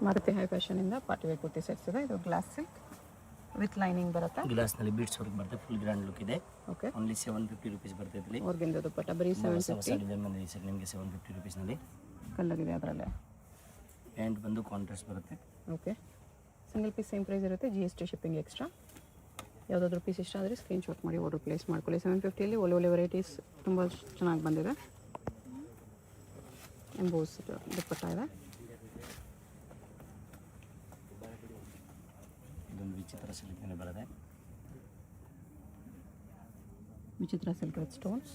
Maruti high ಫ್ಯಾಷನಿಂದ party wear kurti sets ಇದೆ. ಇದು ಗ್ಲಾಸ್ ಸಿಲ್ಕ್ ವಿತ್ ಲೈನಿಂಗ್ ಬರುತ್ತೆ. ಗ್ಲಾಸ್ನಲ್ಲಿ ಬೀಡ್ಸ್ ವರ್ಕ್ ಬರುತ್ತೆ. ಫುಲ್ ಗ್ರ್ಯಾಂಡ್ ಲುಕ್ ಇದೆ. ಓಕೆ, ಓನ್ಲಿ 750 rupees ಬರುತ್ತೆ ಇದರಲ್ಲಿ. ಅವ್ರಿಗಿಂದ ದುಪ್ಪಟ್ಟ ಬರೀ 750. ಡಿಸೈನ್ ಬಂದಿದೆ ಸರ್ ನಿಮಗೆ 750 rupeesನಲ್ಲಿ. ಕಲ್ಲಾಗಿದೆ ಅದರಲ್ಲೇ. ಪ್ಯಾಂಟ್ ಬಂದು ಕಾಂಟ್ರಾಸ್ಟ್ ಬರುತ್ತೆ. Okay, single piece same price ಇರುತ್ತೆ. GST shipping extra. ಯಾವುದಾದ್ರೂ ಪೀಸ್ ಇಷ್ಟ ಆದರೆ ಸ್ಕ್ರೀನ್ಶಾಟ್ ಮಾಡಿ ಆರ್ಡರ್ ಪ್ಲೇಸ್ ಮಾಡ್ಕೊಳ್ಳಿ. 750ಯಲ್ಲಿ ಒಳ್ಳೆ ವೆರೈಟೀಸ್ ತುಂಬ ಚೆನ್ನಾಗಿ ಬಂದಿದೆ. ಎಂಬೋಸ್ ದುಪ್ಪಟ್ಟ ಇದೆ. ಇದೊಂದು ವಿಚಿತ್ರ ಸಿಲ್ಕ್ ಮೇಲೆ ಬರುತ್ತೆ. ವಿಚಿತ್ರ ಸಿಲ್ಕ್ ವಿತ್ ಸ್ಟೋನ್ಸ್.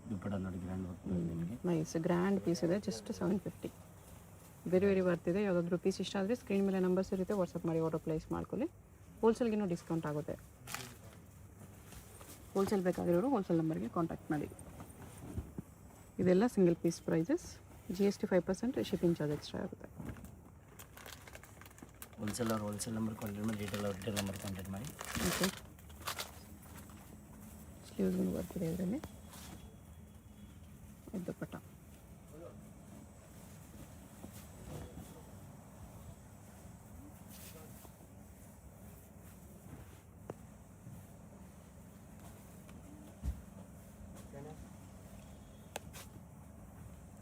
ದುಪ್ಪಟ್ಟ ನೋಡಿ ಗ್ರ್ಯಾಂಡ್ ವರ್ಕ್ ನಿಮಗೆ. ನೈಸ್ ಗ್ರ್ಯಾಂಡ್ ಪೀಸ್ ಇದೆ. ಜಸ್ಟ್ 750. ವೆರಿ ಬರ್ತಿದೆ. ಯಾವುದಾದ್ರೂ ಪೀಸ್ ಇಷ್ಟ ಆದರೆ ಸ್ಕ್ರೀನ್ ಮೇಲೆ ನಂಬರ್ಸ್ ಇರುತ್ತೆ, ವಾಟ್ಸಪ್ ಮಾಡಿ ಆರ್ಡರ್ ಪ್ಲೇಸ್ ಮಾಡ್ಕೊಳ್ಳಿ. ಹೋಲ್ಸೇಲ್ಗಿನ್ನೂ ಡಿಸ್ಕೌಂಟ್ ಆಗುತ್ತೆ. ಹೋಲ್ಸೇಲ್ ಬೇಕಾಗಿರೋರು ಹೋಲ್ಸೇಲ್ ನಂಬರ್ಗೆ ಕಾಂಟ್ಯಾಕ್ಟ್ ಮಾಡಿ. ಇದೆಲ್ಲ single piece prices. GST 5%, shipping charge extra ಆಗುತ್ತೆ. ಹೋಲ್ಸೇಲ್ ನಂಬರ್ ಕಾಂಟ್ಯಾಕ್ಟ್ ಮಾಡಿ, ರಿಟೇಲ್ ನಂಬರ್ ಕಾಂಟ್ಯಾಕ್ಟ್ ಮಾಡಿ. ಓಕೆ, ಸ್ಲೀವ್ಸ್ಗೂ ಬರ್ತಿದೆ ಇದರಲ್ಲಿ. ದುಪ್ಪಟ್ಟ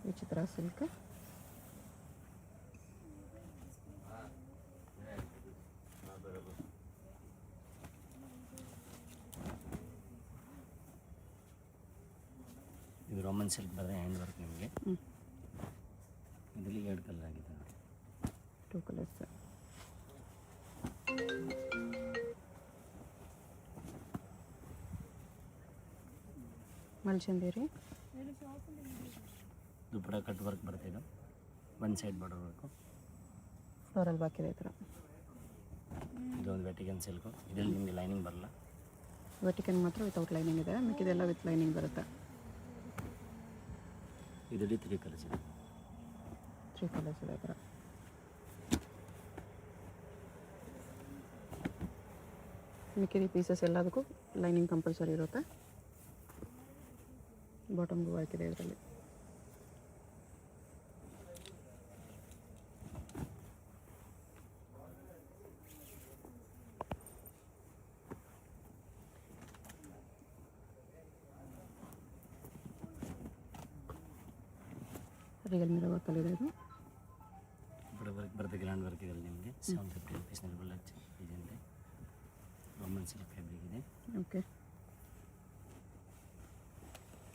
ವಿಚಿತ್ರ ಸಿಲ್ಕ್. ಇದು ರೋಮನ್ ಸಿಲ್ಕ್ ಬರುತ್ತೆ. ಹ್ಯಾಂಡ್ ವರ್ಕ್ ನಿಮಗೆ. ಇದರಲ್ಲಿ 2 ಕಲರ್ ಆಗಿದೆ ನೋಡಿ. 2 ಕಲರ್ಸ್. ಮಲ್ಚಂದೇರಿ. ದುಪ್ಪಟ್ಟ ಕಟ್ ವರ್ಕ್ ಬರುತ್ತೆ. ಇದು one side border work. Floral ಬಾಕಿದೆ ಈ ಥರ. ಇದೊಂದು ವೆಟಿಕನ್ ಸಿಲ್ಕು. ಇದರಲ್ಲಿ ನಿಮಗೆ ಲೈನಿಂಗ್ ಬರಲ್ಲ. ವೆಟಿಕನ್ ಮಾತ್ರ ವಿತೌಟ್ ಲೈನಿಂಗ್ ಇದೆ. ಮಿಕ್ಕಿದೆಲ್ಲ ವಿತ್ ಲೈನಿಂಗ್ ಬರುತ್ತೆ. ಇದರಲ್ಲಿ 3 ಕಲರ್ಸ್ ಇದೆ. 3 ಕಲರ್ಸ್ ಇದೆ ಈ ಥರ. ಮಿಕ್ಕಿದ ಪೀಸಸ್ ಎಲ್ಲದಕ್ಕೂ ಲೈನಿಂಗ್ ಕಂಪಲ್ಸರಿ ಇರುತ್ತೆ. ಬಾಟಮ್ಗೂ ಹಾಕಿದೆ ಇದರಲ್ಲಿ. ರಿಯಲ್ ಮಿರರ್ ವರ್ಕಲ್ಲಿದೆ ಇದು. ವರ್ಕ್ ಬರುತ್ತೆ. ಗ್ರ್ಯಾಂಡ್ ವರ್ಕ್ ಇದೆ ನಿಮಗೆ. 750 rupeesನಲ್ಲಿ ಬುಲ್ಲಟ್ ಇದೆ. ರೋಮನ್ ಸಿಲ್ಕ್ ಫ್ಯಾಬ್ರಿಕ್ ಇದೆ. ಓಕೆ,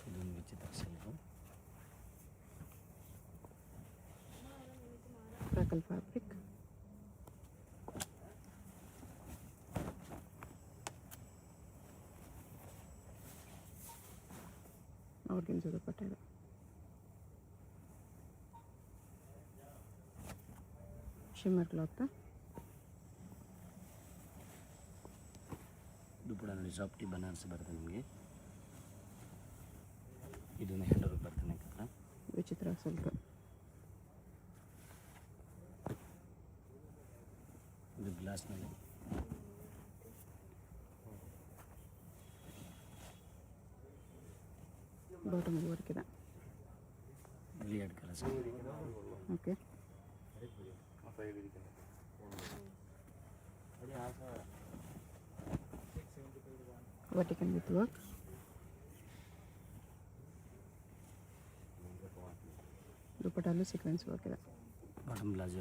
ಇದೊಂದು ವಿಚಿತ್ರ ಸಿಲ್ಕು. ಕ್ರಾಕಲ್ ಫ್ಯಾಬ್ರಿಕ್. ಆರ್ಗನ್ಸಾ ದುಪ್ಪಟ್ಟ ಇದೆ. Shimmer cloth. ದುಪ್ಪಟ್ಟ ನೋಡಿ ಸಾಫ್ಟಿ ಬನಾರಸ್ ಬರುತ್ತೆ ನಿಮಗೆ. ಇದೊಂದು ಹ್ಯಾಂಡ್ ವರ್ಕ್ ಬರ್ತದೆ ಹತ್ರ. ವಿಚಿತ್ರ ಸಿಲ್ಕ್. ಇದು ಗ್ಲಾಸ್ನಲ್ಲಿ. ಬಾಟಮ್ ವರ್ಕ್ ಇದೆ. ಇಲ್ಲಿ 2 colours. Okay, Vatican with work. ದುಪ್ಪಟ್ಟಲ್ಲೂ ಸೀಕ್ವೆನ್ಸ್ ವರ್ಕ್ ಇದೆ. Bottom blouse.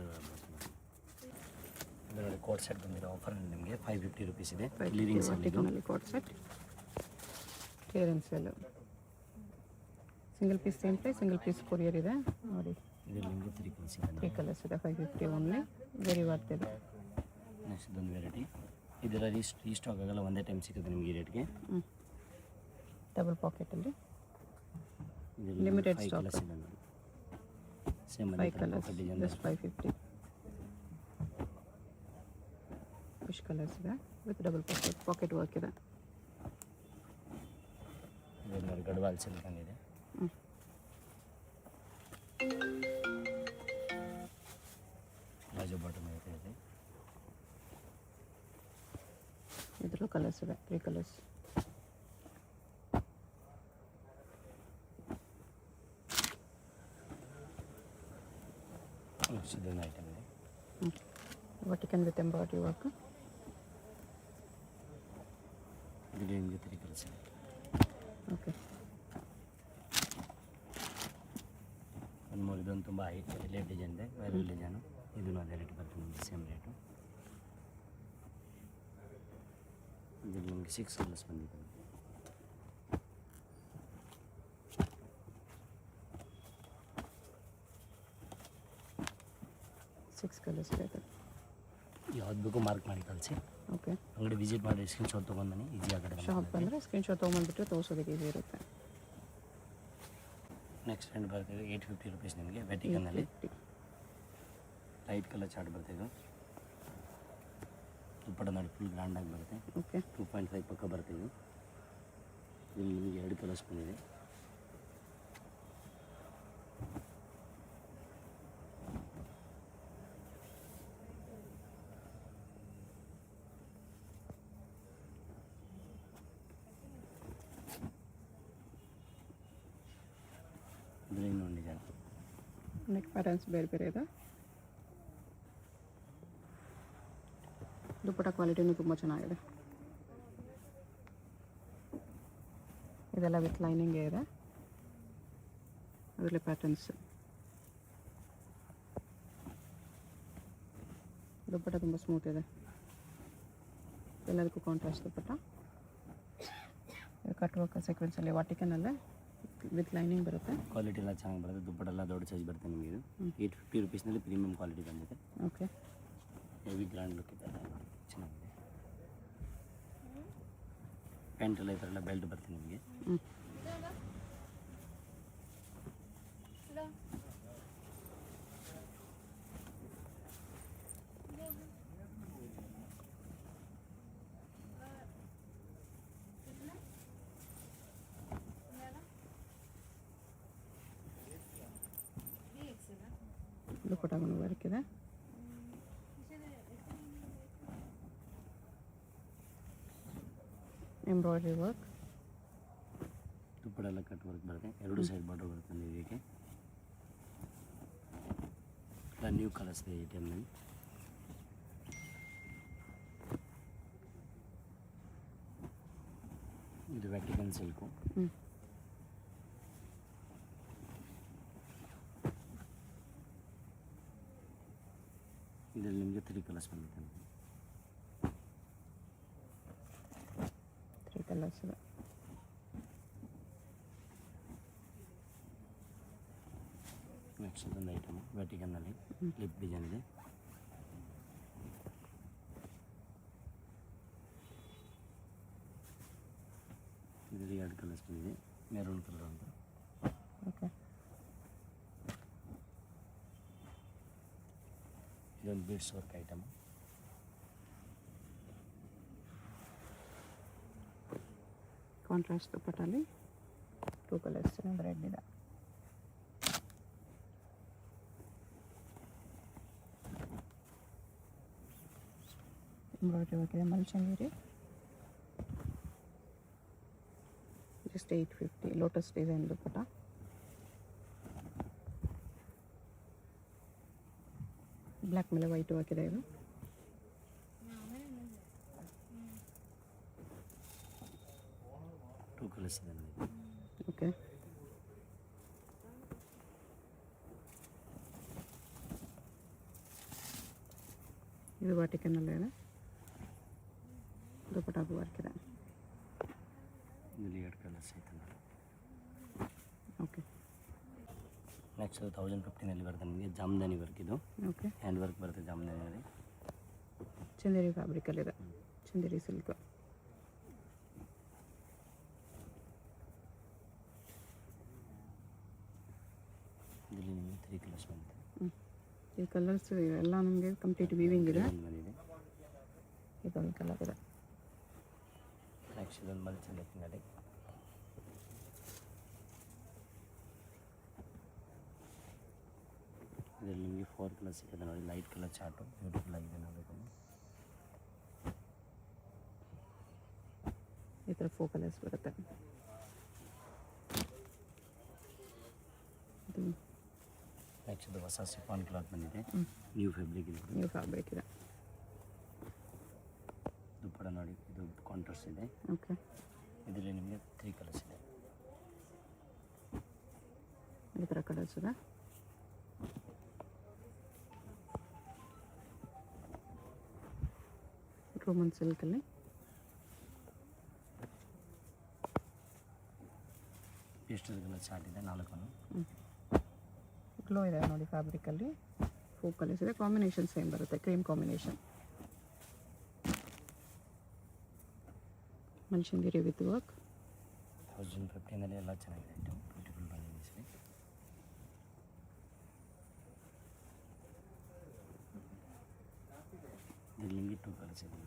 ಇದರಲ್ಲಿ ಕೋಟ್ ಸೆಟ್ ಬಂದಿರೋ ಆಫರ್ ನಿಮಗೆ 550 rupees ಇದೆ. ವೆಟಿಕನಲ್ಲಿ coat set. Clearance sale. Single piece same price. Single piece courier ಇದೆ ನೋಡಿ. ಇದರಲ್ಲಿ ನಿಮಗೆ 3 ಕಲರ್ಸ್ ಇದೆ. 3 ಕಲರ್ಸ್ ಇದೆ. 550 ಓನ್ಲಿ. ವೆರಿ ವರ್ತ್ ಇದೆ. ನೆಕ್ಸ್ಟ್ ಇದೊಂದು ವೆರೈಟಿ. ಇದರಲ್ಲಿ ಸ್ಟಾಕ್ ಆಗಲ್ಲ, ಒಂದೇ ಟೈಮ್ ಸಿಗುತ್ತೆ ನಿಮಗೆ ಈ ರೇಟ್ಗೆ. ಡಬಲ್ ಪಾಕೆಟಲ್ಲಿ ಇದರಲ್ಲಿ ಲಿಮಿಟೆಡ್ 5 ಸ್ಟಾಕ್. ಕಲರ್ಸ್ ಇದೆ ನೋಡಿ. Same 5 colours. Just 550. Fish colours ಇದೆ ವಿತ್ ಡಬಲ್ ಪಾಕೆಟ್ ವರ್ಕ್ ಇದೆ. ಇದರಲ್ಲಿ ಗಡ್ವಾಲ್ ಸಿಲ್ಕ್ ಇದೆ. ಬಾಜು ಬಾಟಮ್ ಇದೆ. ಇದರಲ್ಲೂ ಕಲರ್ಸ್ ಇದೆ. 3 ಕಲರ್ಸ್. ನೆಕ್ಸ್ಟ್ ಇದೊಂದು ಐಟಮ್ ಇದೆ. ವರ್ಟಿಕನ್ ವಿತ್ ಎಂಬ್ರಾಯ್ಡ್ರಿ ವರ್ಕ್. ಇದರಲ್ಲಿ ನಿಮಗೆ 3 ಕಲರ್ಸ್ ಇದೆ. ಓಕೆ. ಒಂದು ಮೂರು ಇದೊಂದು ತುಂಬ ಹೈಲೈಟ್ ಡಿಸೈನ್ ಇದೆ, ವೈರಲ್ ಡಿಸೈನು. ಇದನ್ನು ಅದೇ ರೇಟ್ ಬರ್ತದೆ ನಿಮಗೆ, ಸೇಮ್ ರೇಟು. ಇದರಲ್ಲಿ ನಿಮಗೆ 6 ಕಲರ್ಸ್ ಬಂದಿದೆ. ಸಿಕ್ಸ್ ಕಲರ್ಸ್ ಇದೆ. ಯಾವ್ದು ಬೇಕು ಮಾರ್ಕ್ ಮಾಡಿ ಕಳಿಸಿ. ಓಕೆ. ಅಂಗಡಿ ವಿಸಿಟ್ ಮಾಡಿ ಸ್ಕ್ರೀನ್ಶಾಟ್ ತೊಗೊಂಡು ಬನ್ನಿ, ಈಸಿ ಆಗತ್ತೆ. ಶಾಪ್ ಬಂದರೆ ಸ್ಕ್ರೀನ್ಶಾಟ್ ತೊಗೊಂಬಂದ್ಬಿಟ್ರೆ ತೋರಿಸೋದಕ್ಕೆ ಈಸಿ ಇರುತ್ತೆ. ನೆಕ್ಸ್ಟ್ ಫ್ರೆಂಡ್ ಬರ್ತೀವಿ 850 ರುಪೀಸ್ ನಿಮಗೆ. ವೆಟಿಕನ್ನಲ್ಲಿ ಲೈಟ್ ಕಲರ್ ಚಾರ್ಟ್ ಬರ್ತಿದ್ದು. ದುಪ್ಪಟ್ಟ ನೋಡಿ ಫುಲ್ ಗ್ರ್ಯಾಂಡಾಗಿ ಬರುತ್ತೆ. ಓಕೆ. 2.5 ಪಕ್ಕ ಬರ್ತೀವಿ. ಇಲ್ಲಿ ನಿಮಗೆ 2 ಕಲರ್ಸ್ ಬಂದಿದೆ. ಇದರಲ್ಲಿ ಇನ್ನೊಂದು ಡಿಸೈನ್. ನೆಕ್ ಪ್ಯಾಟರ್ನ್ಸ್ ಬೇರೆ ಬೇರೆ ಇದೆ. ದುಪ್ಪಟ್ಟ ಕ್ವಾಲಿಟಿನೂ ತುಂಬ ಚೆನ್ನಾಗಿದೆ. ಇದೆಲ್ಲ ವಿತ್ ಲೈನಿಂಗೇ ಇದೆ. ಅದರಲ್ಲಿ ಪ್ಯಾಟರ್ನ್ಸ್. ದುಪ್ಪಟ್ಟ ತುಂಬ ಸ್ಮೂತ್ ಇದೆ. ಎಲ್ಲದಕ್ಕೂ ಕಾಂಟ್ರಾಸ್ಟ್ ದುಪ್ಪಟ್ಟ. ಕಟ್ ವರ್ಕ್ ಸೀಕ್ವೆನ್ಸಲ್ಲಿ ವಾಟಿಕನಲ್ಲೇ ವಿತ್ ಲೈನಿಂಗ್ ಬರುತ್ತೆ. ಕ್ವಾಲಿಟಿ ಎಲ್ಲ ಚೆನ್ನಾಗಿ ಬರುತ್ತೆ. ದುಪ್ಪಟ್ಟೆಲ್ಲ ದೊಡ್ಡ ಸೈಜ್ ಬರುತ್ತೆ ನಿಮಗೆ. ಇದು 850 ರುಪೀಸ್ನಲ್ಲಿ ಪ್ರೀಮಿಯಂ ಕ್ವಾಲಿಟಿ ಬಂದಿದೆ. ಓಕೆ. ಹೆವಿ ಗ್ರ್ಯಾಂಡ್ ಲುಕ್ ಇದೆ, ಚೆನ್ನಾಗಿದೆ. ಪ್ಯಾಂಟೆಲ್ಲ ಈ ಥರ ಎಲ್ಲ ಬೆಲ್ಟ್ ಬರುತ್ತೆ ನಿಮಗೆ. ದುಪ್ಪಟ್ಟಗೂ ವರ್ಕ್ ಇದೆ. Embroidery work. ದುಪ್ಪಟ್ಟೆಲ್ಲ ಕಟ್ ವರ್ಕ್ ಬರುತ್ತೆ. 2 ಸೈಡ್ ಬಾರ್ಡರ್ ಬರುತ್ತೆ ಇದಕ್ಕೆ. ಎಲ್ಲ ನ್ಯೂ ಕಲರ್ಸ್ ಇದೆ ಈ ಟೈಮ್ನಲ್ಲಿ. ಇದು ವೆಟಿಕನ್ ಸಿಲ್ಕು. ಇದರಲ್ಲಿ ನಿಮಗೆ 3 ಕಲರ್ಸ್ ಬಂದಿದೆ. 3 ಕಲರ್ಸ್ ಇದೆ. ನೆಕ್ಸ್ಟ್ ಇದೊಂದು ಐಟಮ್ ವೆಟಿಕನ್ನಲ್ಲಿ ಲಿಪ್ ಡಿಸೈನ್ ಇದೆ. ಇದರಲ್ಲಿ 2 ಕಲರ್ಸ್ ಬಂದಿದೆ. ಮೆರೂನ್ ಕಲರ್ ಅಂತ. ಓಕೆ. ಇದೊಂದು ಬೀಡ್ಸ್ ವರ್ಕ್ ಐಟಮ್. ಕಾಂಟ್ರಾಸ್ಟ್ ದುಪ್ಪಟ್ಟಲ್ಲಿ 2 ಕಲರ್ಸ್ ರೆಡ್ ಇದೆ. ಎಂಬ್ರಾಯ್ಡ್ರಿ ವರ್ಕ್ ಇದೆ. ಮಲ್ಚಂಗಿರಿ just 850. Lotus design dupatta. Black ಮೇಲೆ ವೈಟ್ ವರ್ಕ್ ಇದೆ. ಇದು 2 ಕಲರ್ಸ್ ಇದೆ ನನಗೆ. ಓಕೆ. ಇದು ವಾಟಿಕನ್ನಲ್ಲೇ ಇದೆ. ದುಪ್ಪಟ್ಟಾಗೂ ವರ್ಕ್ ಇದೆ. ಇದರಲ್ಲಿ 2 ಕಲರ್ಸ್ ಐತೆ. ಓಕೆ. ನೆಕ್ಸ್ಟ್ 1015ನಲ್ಲಿ ಬರುತ್ತೆ ನಿಮಗೆ ಜಾಮ್ದಾನಿ ವರ್ಕ್. ಇದು ಓಕೆ. ಹ್ಯಾಂಡ್ ವರ್ಕ್ ಬರುತ್ತೆ ಜಾಮ್ದಾನಿಯಲ್ಲಿ. ಚಂದೇರಿ ಫ್ಯಾಬ್ರಿಕಲ್ಲಿದೆ. ಚಂದೇರಿ ಸಿಲ್ಕ್. ಇದರಲ್ಲಿ ನಿಮಗೆ 3 ಕಲರ್ಸ್ ಬಂದಿದೆ. ಈ ಕಲರ್ಸ್ ಎಲ್ಲ ನಮಗೆ ಕಂಪ್ಲೀಟ್ ವೀವಿಂಗ್ ಇದೆ. ಬಂದಿದೆ. ಇದೊಂದು ಕಲರ್ ಇದೆ. ನೆಕ್ಸ್ಟ್ ಇದೊಂದು ಮಲ್ಚಂಗಿನಲ್ಲಿ. ಇದರಲ್ಲಿ ನಿಮಗೆ 4 ಕಲರ್ಸ್ ಸಿಗುತ್ತೆ ನೋಡಿ. ಲೈಟ್ ಕಲರ್ ಚಾರ್ಟು ಬ್ಯೂಟಿಫುಲ್ ಆಗಿದೆ ನೋಡಬೇಕು. ಈ ಥರ 4 ಕಲರ್ಸ್ ಬರುತ್ತೆ. ನೆಕ್ಸ್ಟ್ ಇದು ಹೊಸ ಸಿಫಾನ್ ಕ್ಲಾತ್ ಬಂದಿದೆ, ನ್ಯೂ ಫ್ಯಾಬ್ರಿಕ್ ಇದೆ. ನ್ಯೂ ಫ್ಯಾಬ್ರಿಕ್ ಇದೆ. ದುಪ್ಪಡ ನೋಡಿ, ಇದು ಕಾಂಟ್ರಾಸ್ಟ್ ಇದೆ. ಓಕೆ, ಇದರಲ್ಲಿ ನಿಮಗೆ 3 ಕಲರ್ಸ್ ಇದೆ. ಈ ಥರ ಕಲರ್ಸ್ ಇದೆ. ರೋಮನ್ ಸಿಲ್ಕಲ್ಲಿ ಪೇಸ್ಟಲ್ ಕಲರ್ ಚಾರ್ಟ್ ಇದೆ 4. ಗ್ಲೋ ಇದೆ ನೋಡಿ ಫ್ಯಾಬ್ರಿಕಲ್ಲಿ. 4 ಕಲರ್ಸ್ ಇದೆ. ಕಾಂಬಿನೇಷನ್ ಸೇಮ್ ಬರುತ್ತೆ, ಕ್ರೀಮ್ ಕಾಂಬಿನೇಷನ್. ಮಲ್ಶಂದಿರಿ ವಿತ್ ವರ್ಕ್. 1015ನಲ್ಲಿ ಎಲ್ಲ ಚೆನ್ನಾಗಿದೆ ಐಟಮ್, ಬ್ಯೂಟಿಫುಲ್ ಬಂದಿದೆ ಸರಿ. ಇದರಲ್ಲಿ ನಿಮಗೆ 2 ಕಲರ್ಸ್ ಇದೆ.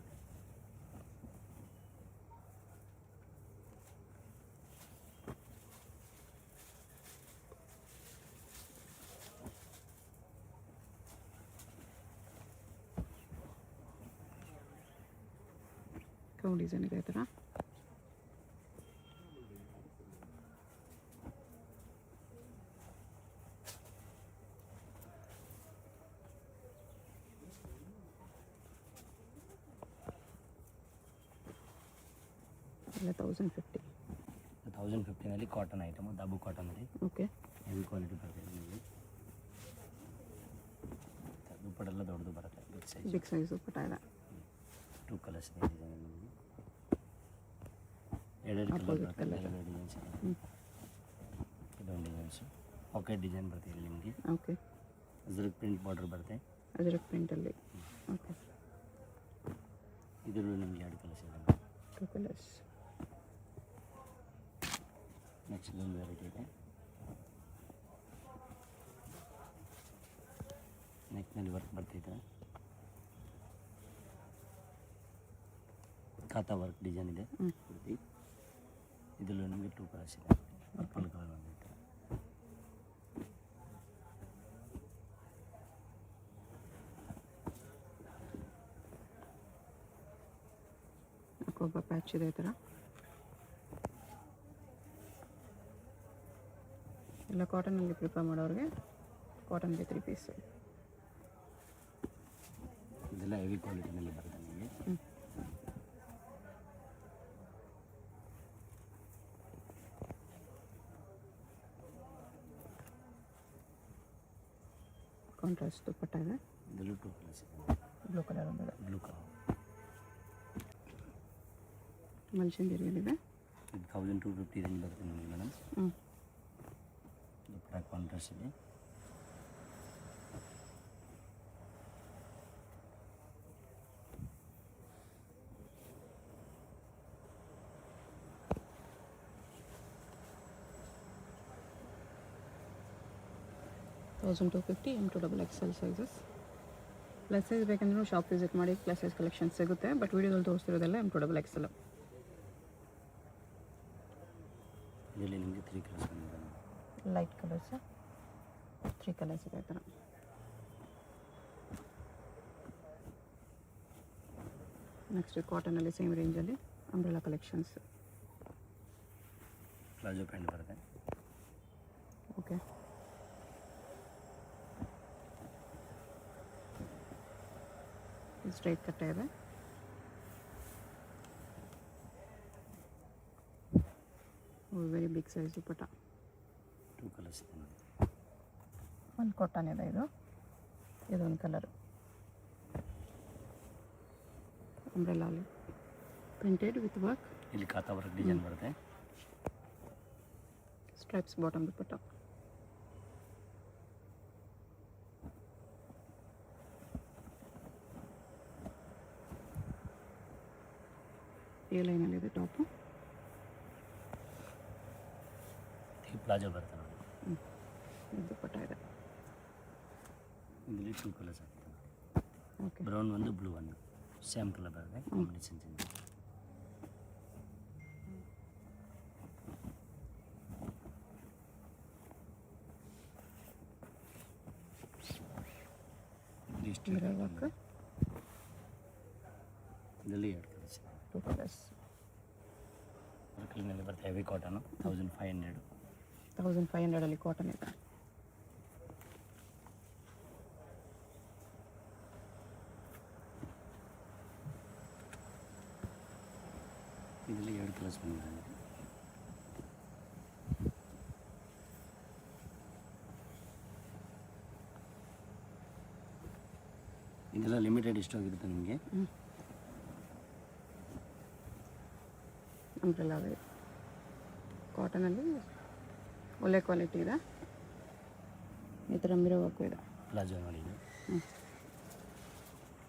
ಕ್ರೌನ್ ಡಿಸೈನ್ ಇದೆ ಈ ಥರ. ಎಲ್ಲ 1050. 1015ನಲ್ಲಿ ಕಾಟನ್ ಐಟಮು, ದಾಬು ಕಾಟನಲ್ಲಿ ಓಕೆ, ಹೆವಿ ಕ್ವಾಲಿಟಿ ಬರ್ತದೆ ನಿಮಗೆ. ದುಪ್ಪಡೆಲ್ಲ ದೊಡ್ಡದು ಬರುತ್ತೆ, ಬಿಗ್ ಸೈಜ್. ಬಿಗ್ ಸೈಜ್ ಪುಟ್ಟ ಇದೆ. 2 ಕಲರ್ಸ್ ಇದೆ ಡಿಸೈನ್ ನಿಮಗೆ. ಎರಡು ಕಲರ್ ಬರುತ್ತೆ, ಎರಡು ಡಿಸೈನ್ಸ್ ಇದೆ. ಇದೊಂದು ಡಿಸೈನ್ಸು ಪಾಕೆಟ್ ಡಿಸೈನ್ ಬರುತ್ತೆ ಇಲ್ಲಿ ನಿಮಗೆ. ಓಕೆ, ಅಜ್ರಕ್ ಪ್ರಿಂಟ್ ಬಾರ್ಡರ್ ಬರುತ್ತೆ. ಅಜ್ರಕ್ ಪ್ರಿಂಟಲ್ಲಿ. ಓಕೆ, ಇದರಲ್ಲೂ ನಿಮಗೆ 2 ಕಲರ್ಸ್ ಇದೆ. 2 ಕಲರ್ಸ್. ನೆಕ್ಸ್ಟ್ ಇದೊಂದು ವೆರೈಟಿ ಇದೆ. ನೆಕ್ನಲ್ಲಿ ವರ್ಕ್ ಬರ್ತಿದೆ, ಖಾತಾ ವರ್ಕ್ ಡಿಸೈನ್ ಇದೆ. ಇದರಲ್ಲೂ ನಿಮಗೆ 2 ಕಲರ್ಸ್ ಇದೆ. ಪರ್ಪಲ್ ಕಲರ್ ಬಂದಿದೆ. ಒಬ್ಬ ಪ್ಯಾಚ್ ಇದೆ ಈ ಥರ. ಎಲ್ಲ ಕಾಟನಲ್ಲಿ ಪ್ರಿಫರ್ ಮಾಡೋರಿಗೆ ಕಾಟನ್ಗೆ 3 ಪೀಸ್. ಇದೆಲ್ಲ ಹೆವಿ ಕ್ವಾಲಿಟಿನಲ್ಲಿ ಬರುತ್ತೆ ನಿಮಗೆ. ಕಾಂಟ್ರಾಸ್ಟ್ ದುಪ್ಪಟ್ಟ ಇದೆ. ಇದರಲ್ಲೂ 2 ಕಲರ್ಸ್ ಇದೆ. ಬ್ಲೂ ಕಲರ್ ಒಂದಿದೆ. Blue colour. ಮಲ್ಶಂದಿರಿಯಲ್ಲಿದೆ. ಇದು 1250 ರೇಂಜ್ ಬರುತ್ತೆ ನಿಮಗೆ ಮೇಡಮ್. ದುಪ್ಪಟ್ಟ ಕಾಂಟ್ರಾಸ್ಟ್ ಇದೆ. $1,250 M2XXL ಸೈಜಸ್. ಪ್ಲಸ್ ಸೈಜ್ ಬೇಕಂದ್ರೂ ಶಾಪ್ ವಿಸಿಟ್ ಮಾಡಿ, ಪ್ಲಸ್ ಸೈಜ್ ಕಲೆಕ್ಷನ್ ಸಿಗುತ್ತೆ. ಬಟ್ ವೀಡಿಯೋದಲ್ಲಿ ತೋರಿಸ್ತಿರೋದೆಲ್ಲ M2XXL. ಇದರಲ್ಲಿ ನಿಮಗೆ 3 ಕಲರ್ಸ್ ಬಂದಿದೆ. ಲೈಟ್ ಕಲರ್ಸ್ 3 ಕಲರ್ಸ್ ಇದೆ ಈ ಥರ. ನೆಕ್ಸ್ಟ್ ಕಾಟನಲ್ಲಿ ಸೇಮ್ ರೇಂಜಲ್ಲಿ ಅಂಬ್ರೆಲಾ ಕಲೆಕ್ಷನ್ಸ್. ಪ್ಲಾಜೋ ಪ್ಯಾಂಟ್ ಬರುತ್ತೆ. ಓಕೆ, ಸ್ಟ್ರೈಟ್ ಕಟ್ಟೆ ಇದೆ. Very big size dupatta. 2 colours ಇದೆ ನೋಡಿ. ಒಂದು ಕಾಟನ್ ಇದೆ ಇದು. ಇದೊಂದು ಕಲರು ಅಂಬ್ರೆಲಾಲಿ ಪ್ರಿಂಟೆಡ್ ವಿತ್ ವರ್ಕ್. ಇಲ್ಲಿ ಖಾತಾ ವರ್ಕ್ ಡಿಸೈನ್ ಬರುತ್ತೆ. Stripes bottom dupatta. ಎ ಲೈನಲ್ಲಿದೆ ಟಾಪು. ಈ ಪ್ಲಾಜೋ ಬರುತ್ತೆ ನೋಡಿ. ದುಪ್ಪಟ್ಟ ಇದೆ. ಇದರಲ್ಲಿ 2 ಕಲರ್ಸ್ ಆಗ್ತದೆ. ಓಕೆ, ಬ್ರೌನ್ ಒಂದು, ಬ್ಲೂ ಒಂದು, ಸೇಮ್ ಕಲರ್ ಬರುತ್ತೆ. Combination change. Mirror work. ಇದರಲ್ಲಿ 2 ಕಲರ್ಸ್ ಇದೆ. 2 ಕಲರ್ಸ್. ವರ್ಕಲ್ನಲ್ಲಿ ಬರುತ್ತೆ. Heavy cotton 1500. 1500ಅಲ್ಲಿ ಕಾಟನ್ ಇದೆ. ಕಲರ್ಸ್ ಬಂದಿದೆ. ಇದೆಲ್ಲ ಲಿಮಿಟೆಡ್ ಸ್ಟಾಕ್ ಇರುತ್ತೆ ನಿಮಗೆ. ಅಂಬ್ರೆಲಾ ಕಾಟನಲ್ಲಿ ಒಳ್ಳೆ ಕ್ವಾಲಿಟಿ ಇದೆ. ಈ ಥರ ಮಿರೋ ವರ್ಕು ಇದೆ. ಪ್ಲಾಜೋ ನೋಡಿ ಇದು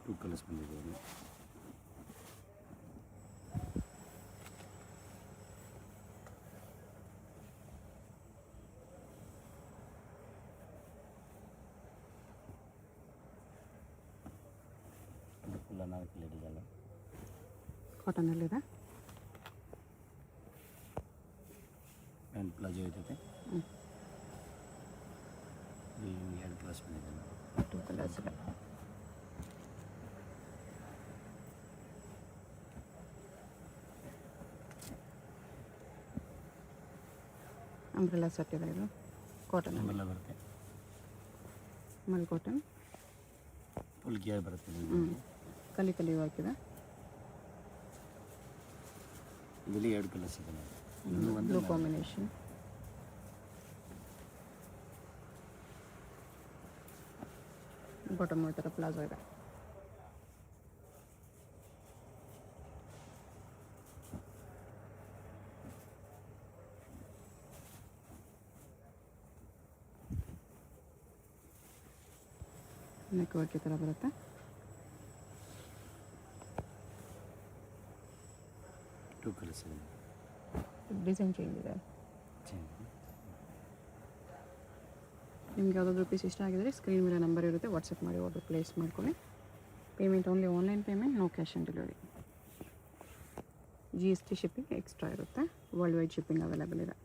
2 ಕಲರ್ಸ್ ಬಂದಿದೆ. ಇದು ಫುಲ್ ಅನಾರ್ಕಲಿ ಡಿಸೈನ್ ಕಾಟನಲ್ಲಿದೆ. ಪ್ಯಾಂಟ್ ಪ್ಲಾಜೋ ಇರ್ತೈತೆ. ಇಲ್ಲಿ ನಿಮಗೆ 2 ಕಲರ್ಸ್ ಬಂದಿದೆ. 2 ಕಲರ್ಸ್ ಇದೆ. ಅಂಬ್ರೆಲಾ ಸೆಟ್ ಇದೆ. ಇದು ಕಾಟನ್ ಎಲ್ಲ ಬರುತ್ತೆ. ಮಲ್ ಕಾಟನ್ ಫುಲ್ ಗೇರ್ ಬರುತ್ತೆ. ಕಲಿ ಕಲಿ ವರ್ಕ್ ಇದೆ. ಇದರಲ್ಲಿ 2 ಕಲರ್ಸ್ ಇದೆ. Blue combination. ಬಾಟಮ್ ಈ ಥರ ಪ್ಲಾಜೋ ಇದೆ. ನೆಕ್ ವರ್ಕ್ ಈ ಥರ ಬರುತ್ತೆ. ಟೂ ಕಲರ್ಸ್ ಇದೆ. ಡಿಸೈನ್ ಚೇಂಜ್ ಇದೆ. ನಿಮ್ಗೆ ಯಾವುದಾದ್ರೂ ಪೀಸ್ ಇಷ್ಟ ಆಗಿದ್ರೆ ಸ್ಕ್ರೀನ್ ಮೇಲೆ ನಂಬರ್ ಇರುತ್ತೆ, ವಾಟ್ಸಪ್ ಮಾಡಿ ಆರ್ಡರ್ ಪ್ಲೇಸ್ ಮಾಡ್ಕೊಳ್ಳಿ. Payment only online payment, no cash on delivery. GST shipping extra ಇರುತ್ತೆ. ವರ್ಲ್ಡ್ ವೈಡ್ ಶಿಪ್ಪಿಂಗ್ ಅವೈಲೇಬಲ್ ಇದೆ.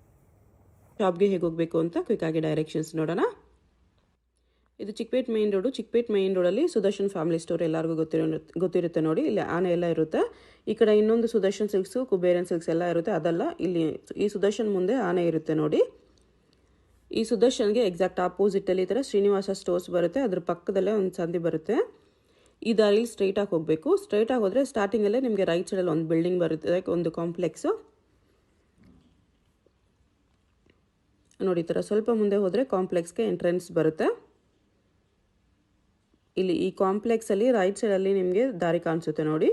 ಶಾಪ್ಗೆ ಹೇಗೆ ಹೋಗಬೇಕು ಅಂತ ಕ್ವಿಕ್ಕಾಗಿ ಡೈರೆಕ್ಷನ್ಸ್ ನೋಡೋಣ. ಇದು Chickpet main road. Chickpet main ರೋಡಲ್ಲಿ ಸುದರ್ಶನ್ ಫ್ಯಾಮಿಲಿ ಸ್ಟೋರ್ ಎಲ್ಲರಿಗೂ ಗೊತ್ತಿರುತ್ತೆ ನೋಡಿ. ಇಲ್ಲಿ ಆನೆ ಎಲ್ಲ ಇರುತ್ತೆ. ಈ ಕಡೆ ಇನ್ನೊಂದು ಸುದರ್ಶನ್ ಸಿಲ್ಕ್ಸು, ಕುಬೇರನ್ ಸಿಲ್ಕ್ಸ್ ಎಲ್ಲ ಇರುತ್ತೆ. ಅದಲ್ಲ, ಇಲ್ಲಿ ಈ ಸುದರ್ಶನ್ ಮುಂದೆ ಆನೆ ಇರುತ್ತೆ ನೋಡಿ. ಈ ಸುದರ್ಶನ್ಗೆ ಎಕ್ಸಾಕ್ಟ್ ಆಪೋಸಿಟಲ್ಲಿ ಈ ಥರ ಶ್ರೀನಿವಾಸ ಸ್ಟೋರ್ಸ್ ಬರುತ್ತೆ. ಅದ್ರ ಪಕ್ಕದಲ್ಲೇ ಒಂದು ಸಂದಿ ಬರುತ್ತೆ. ಈ ದಾರಿಲಿ ಸ್ಟ್ರೈಟಾಗಿ ಹೋಗಬೇಕು. ಸ್ಟ್ರೈಟಾಗಿ ಹೋದರೆ ಸ್ಟಾರ್ಟಿಂಗಲ್ಲೇ ನಿಮಗೆ ರೈಟ್ ಸೈಡಲ್ಲಿ ಒಂದು ಬಿಲ್ಡಿಂಗ್ ಬರುತ್ತೆ, ಒಂದು ಕಾಂಪ್ಲೆಕ್ಸು ನೋಡಿ. ಈ ಥರ ಸ್ವಲ್ಪ ಮುಂದೆ ಹೋದರೆ ಕಾಂಪ್ಲೆಕ್ಸ್ಗೆ ಎಂಟ್ರೆನ್ಸ್ ಬರುತ್ತೆ. ಇಲ್ಲಿ ಈ ಕಾಂಪ್ಲೆಕ್ಸಲ್ಲಿ ರೈಟ್ ಸೈಡಲ್ಲಿ ನಿಮಗೆ ದಾರಿ ಕಾಣಿಸುತ್ತೆ ನೋಡಿ.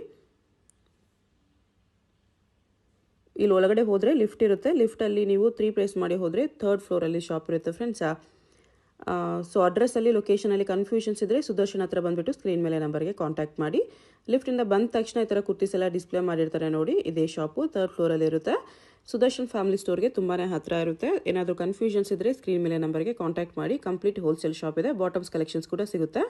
ಇಲ್ಲಿ ಒಳಗಡೆ ಹೋದರೆ ಲಿಫ್ಟ್ ಇರುತ್ತೆ. ಲಿಫ್ಟಲ್ಲಿ ನೀವು 3 ಪ್ಲೇಸ್ ಮಾಡಿ ಹೋದರೆ 3rd ಫ್ಲೋರಲ್ಲಿ ಶಾಪ್ ಇರುತ್ತೆ ಫ್ರೆಂಡ್ಸ್. ಸೊ ಅಡ್ರೆಸ್ಸಲ್ಲಿ ಲೊಕೇಶನಲ್ಲಿ ಕನ್ಫ್ಯೂಷನ್ಸ್ ಇದ್ದರೆ ಸುದರ್ಶನ್ ಹತ್ರ ಬಂದುಬಿಟ್ಟು ಸ್ಕ್ರೀನ್ ಮೇಲೆ ನಂಬರ್ಗೆ ಕಾಂಟ್ಯಾಕ್ಟ್ ಮಾಡಿ. ಲಿಫ್ಟಿಂದ ಬಂದ ತಕ್ಷಣ ಈ ಥರ ಕುರ್ತೀಸ್ ಎಲ್ಲ ಡಿಸ್ಪ್ಲೇ ಮಾಡಿರ್ತಾರೆ ನೋಡಿ. ಇದೇ ಶಾಪು 3rd ಫ್ಲೋರಲ್ಲಿ ಇರುತ್ತೆ. ಸುದರ್ಶನ್ ಫ್ಯಾಮಿಲಿ ಸ್ಟೋರ್ಗೆ ತುಂಬಾ ಹತ್ತಿರ ಇರುತ್ತೆ. ಏನಾದರೂ ಕನ್ಫ್ಯೂಷನ್ಸ್ ಇದ್ದರೆ ಸ್ಕ್ರೀನ್ ಮೇಲೆ ನಂಬರ್ಗೆ ಕಾಂಟ್ಯಾಕ್ಟ್ ಮಾಡಿ. ಕಂಪ್ಲೀಟ್ ಹೋಲ್ಸೇಲ್ ಶಾಪ್ ಇದೆ. ಬಾಟಮ್ಸ್ ಕಲೆಕ್ಷನ್ಸ್ ಕೂಡ ಸಿಗುತ್ತೆ.